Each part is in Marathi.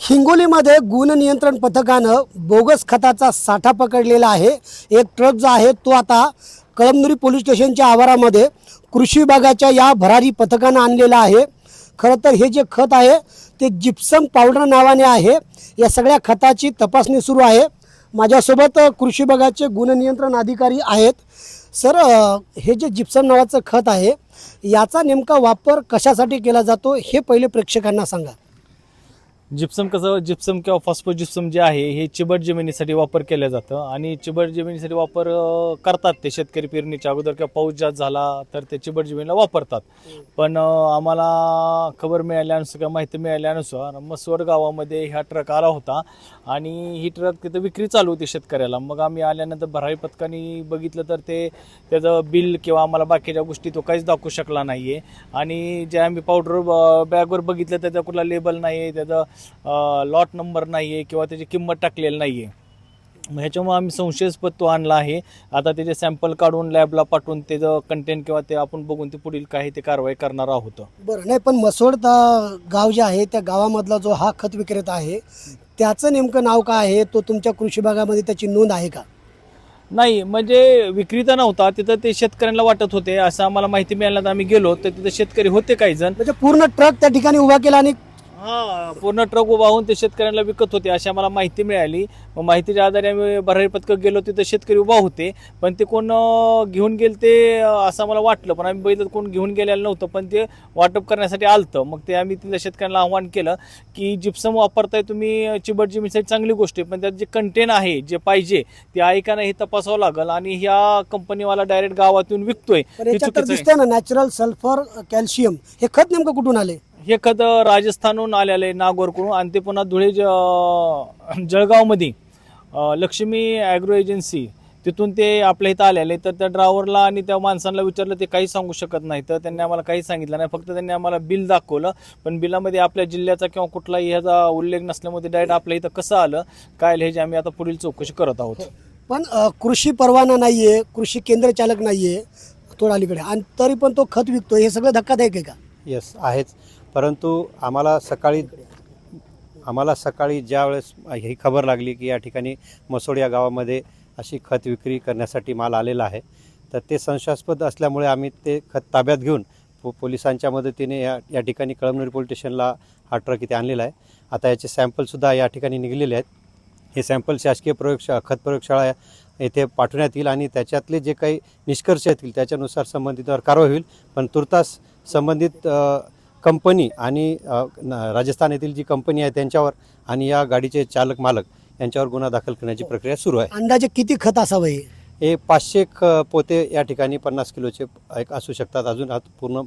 हिंगोलीमध्ये गुण नियंत्रण पथकानं बोगस खताचा साठा पकडलेला आहे। एक ट्रक जो आहे तो आता कळमनुरी पोलीस स्टेशनच्या आवारामध्ये कृषी विभागाच्या या भरारी पथकानं आणलेला आहे। खरं तर हे जे खत आहे ते जिप्सम पावडर नावाने आहे। या सगळ्या खताची तपासणी सुरू आहे। माझ्यासोबत कृषी विभागाचे गुण नियंत्रण अधिकारी आहेत। सर, हे जे जिप्सम नावाचं खत आहे याचा नेमका वापर कशासाठी केला जातो हे पहिले प्रेक्षकांना सांगा। जिप्सम कसं, जिप्सम किंवा फॉस्फोरस जिप्सम जे आहे हे चिबट जमिनीसाठी वापर केलं जातं आणि चिबट जमिनीसाठी वापर करतात ते शेतकरी पेरणीच्या अगोदर किंवा पाऊस जास्त झाला तर ते चिबट जमिनीला वापरतात। पण आम्हाला खबर मिळाल्यानुसार किंवा माहिती मिळाल्यानुसार मसवड गावामध्ये हा ट्रक आला होता आणि ही ट्रक तिथं विक्री चालू होती शेतकऱ्याला। मग आम्ही आल्यानंतर भरारी पथकाने बघितलं तर ते त्याचं बिल किंवा आम्हाला बाकीच्या गोष्टी तो काहीच दाखवू शकला नाही आहे। आणि जे आम्ही पावडर बॅगवर बघितलं त्याचा कुठला लेबल नाही आहे, त्याचं लॉट नंबर नाही आहे किंवा त्याची किंमत टाकलेली नाही आहे। मग ह्याच्यामुळे आम्ही संशयास्पद तो आणला आहे। आता त्याचे सॅम्पल काढून लॅबला पाठवून त्याचं कंटेंट किंवा ते आपण बघून ते पुढील काही ते कारवाई करणार आहोत। बरं, नाही पण मसवड गाव जे आहे त्या गावामधला जो हा खत विक्रेता आहे त्याचं नेमकं नाव काय आहे? तो तुमच्या कृषी विभागामध्ये त्याची नोंद आहे का? नाही, म्हणजे विक्रीता नव्हता तिथं, ते शेतकऱ्यांना वाटत होते असं आम्हाला माहिती मिळाल्यानंतर आम्ही गेलो तर तिथं शेतकरी होते काही जण। म्हणजे पूर्ण ट्रक त्या ठिकाणी उभा केला आणि पूर्ण ट्रक उभा होऊन ते शेतकऱ्यांना विकत होते अशी आम्हाला माहिती मिळाली। मग माहितीच्या आधारे आम्ही भरारी पथक गेलो, तिथं शेतकरी उभा होते पण ते कोण घेऊन गेले ते असं आम्हाला वाटलं, पण आम्ही बघितलं कोण घेऊन गेलेलं नव्हतं पण ते वाटप करण्यासाठी आलतं। मग ते आम्ही तिथल्या शेतकऱ्यांना आव्हान केलं की जिप्सम वापरताय तुम्ही चिबट जमिनीसाठी चांगली गोष्ट आहे, पण त्यात जे कंटेन आहे जे पाहिजे ते आहे का नाही हे तपासावं लागेल आणि ह्या कंपनीवाला डायरेक्ट गावातून विकतोय हे चुकीचं आहे। ना नॅचरल सल्फर कॅल्शियम हे खत नेमकं कुठून आले? हे खत राजस्थानहून आलेलं आहे, नागोरकडून, आणि ते पुन्हा धुळे जळगावमध्ये लक्ष्मी ॲग्रो एजन्सी तिथून ते आपल्या इथं आलेले। तर त्या ड्रायव्हरला आणि त्या माणसांना विचारलं ते काही सांगू शकत नाही, तर त्यांनी आम्हाला काही सांगितलं नाही, फक्त त्यांनी आम्हाला बिल दाखवलं। पण बिलामध्ये आपल्या जिल्ह्याचा किंवा कुठलाही ह्याचा उल्लेख नसल्यामुळे डायरेक्ट आपल्या इथं कसं आलं काय ह्याची आम्ही आता पुढील चौकशी करत आहोत। पण कृषी परवाना नाहीये, कृषी केंद्र चालक नाहीये थोडा अलीकडे, आणि तरी पण तो खत विकतोय, हे सगळं धक्कादायक आहे का? येस आहेच, परंतु आम्हाला सकाळी ज्या वेळेस ही खबर लागली की या ठिकाणी मसोड या गावामध्ये अशी खत विक्री करण्यासाठी माल आलेला आहे, तर ते संशयास्पद असल्यामुळे आम्ही ते खत ताब्यात घेऊन पोलिसांच्या मदतीने या ठिकाणी कळमनुरी पोलीस स्टेशनला हा ट्रक इथे आणलेला आहे। आता याचे सॅम्पलसुद्धा या ठिकाणी निघालेले आहेत। हे सॅम्पल शासकीय खत प्रयोगशाळा येथे पाठवण्यात येईल आणि त्याच्यातले जे काही निष्कर्ष येतील त्याच्यानुसार संबंधितांवर कारवाई होईल। पण तुर्तास संबंधित कंपनी आणि राजस्थान येथील जी कंपनी आहे त्यांच्यावर आणि या गाडीचे चालक मालक यांच्यावर गुन्हा दाखल करण्याची प्रक्रिया सुरू आहे। अंदाजे किती खत असावं? हे 500 पोते या ठिकाणी 50 किलोचे एक असू शकतात। अजून पूर्ण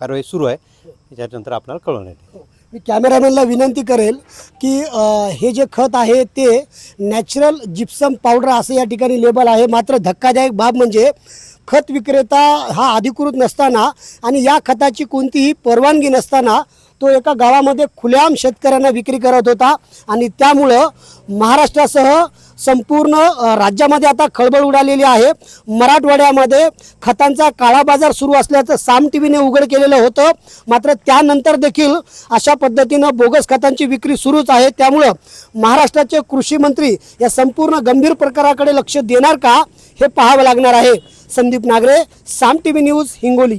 कारवाई सुरू आहे, त्याच्यानंतर आपल्याला कळवण्यात येईल। मी कॅमेरामॅनला विनंती करेल की हे जे खत आहे ते नॅचरल जिप्सम पावडर असं या ठिकाणी लेबल आहे। मात्र धक्कादायक बाब म्हणजे खत विक्रेता हा अधिकृत नसताना आणि या खताची कोणतीही परवानगी नसताना तो एका गावामध्ये खुलेआम शेतकऱ्यांना विक्री करत होता आणि त्यामुळं महाराष्ट्रासह संपूर्ण राज्यामध्ये आता खळबळ उडालेली आहे। मराठवाड्यामध्ये खतांचा काळा बाजार सुरू असल्याचं साम टीव्हीने उघड केलेलं होतं, मात्र त्यानंतर देखील अशा पद्धतीनं बोगस खतांची विक्री सुरूच आहे। त्यामुळं महाराष्ट्राचे कृषी मंत्री या संपूर्ण गंभीर प्रकाराकडे लक्ष देणार का हे पाहावं लागणार आहे। संदीप नागरे, साम टीव्ही न्यूज, हिंगोली।